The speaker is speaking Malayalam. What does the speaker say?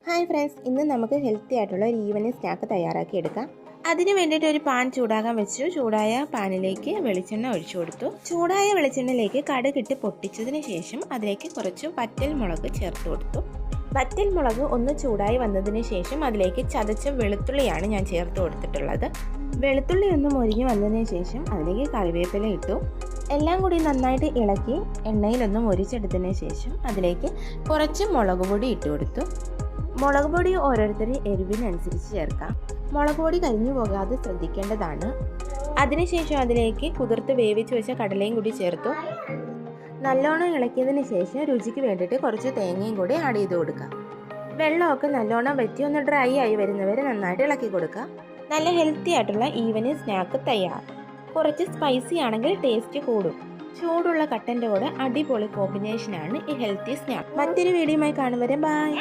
ഹായ് ഫ്രണ്ട്സ്, ഇന്ന് നമുക്ക് ഹെൽത്തി ആയിട്ടുള്ള ഒരു ഈവനിങ് സ്നാക്ക് തയ്യാറാക്കി എടുക്കാം. അതിന് വേണ്ടിയിട്ട് ഒരു പാൻ ചൂടാകാൻ വെച്ചു. ചൂടായ പാനിലേക്ക് വെളിച്ചെണ്ണ ഒഴിച്ചു കൊടുത്തു. ചൂടായ വെളിച്ചെണ്ണയിലേക്ക് കടുകിട്ട് പൊട്ടിച്ചതിന് ശേഷം അതിലേക്ക് കുറച്ച് വറ്റൽ മുളക് ചേർത്ത് കൊടുത്തു. വറ്റൽ മുളക് ഒന്ന് ചൂടായി വന്നതിന് ശേഷം അതിലേക്ക് ചതച്ച വെളുത്തുള്ളിയാണ് ഞാൻ ചേർത്ത് കൊടുത്തിട്ടുള്ളത്. വെളുത്തുള്ളി ഒന്ന് മൊരിഞ്ഞ് വന്നതിന് ശേഷം അതിലേക്ക് കറിവേപ്പില ഇട്ടു. എല്ലാം കൂടി നന്നായിട്ട് ഇളക്കി എണ്ണയിലൊന്ന് മൊരിച്ചെടുത്തതിന് ശേഷം അതിലേക്ക് കുറച്ച് മുളക് പൊടി ഇട്ട് കൊടുത്തു. മുളക് പൊടി ഓരോരുത്തരുടെ എരിവിനനുസരിച്ച് ചേർക്കാം. മുളക് പൊടി കരിഞ്ഞു പോകാതെ ശ്രദ്ധിക്കേണ്ടതാണ്. അതിനുശേഷം അതിലേക്ക് കുതിർത്ത് വേവിച്ച് വെച്ച കടലയും കൂടി ചേർത്തു. നല്ലോണം ഇളക്കിയതിന് ശേഷം രുചിക്ക് വേണ്ടിയിട്ട് കുറച്ച് തേങ്ങയും കൂടി ആഡ് ചെയ്ത് കൊടുക്കാം. വെള്ളമൊക്കെ നല്ലോണം വറ്റി ഒന്ന് ഡ്രൈ ആയി വരുന്നവരെ നന്നായിട്ട് ഇളക്കി കൊടുക്കുക. നല്ല ഹെൽത്തി ആയിട്ടുള്ള ഈവനിങ് സ്നാക്ക് തയ്യാർ. കുറച്ച് സ്പൈസി ആണെങ്കിൽ ടേസ്റ്റ് കൂടും. ചൂടുള്ള കട്ടൻ്റെ കൂടെ അടിപൊളി കോമ്പിനേഷനാണ് ഈ ഹെൽത്തി സ്നാക്ക്. മറ്റൊരു വീഡിയോയുമായി കാണും വരെ ബൈ.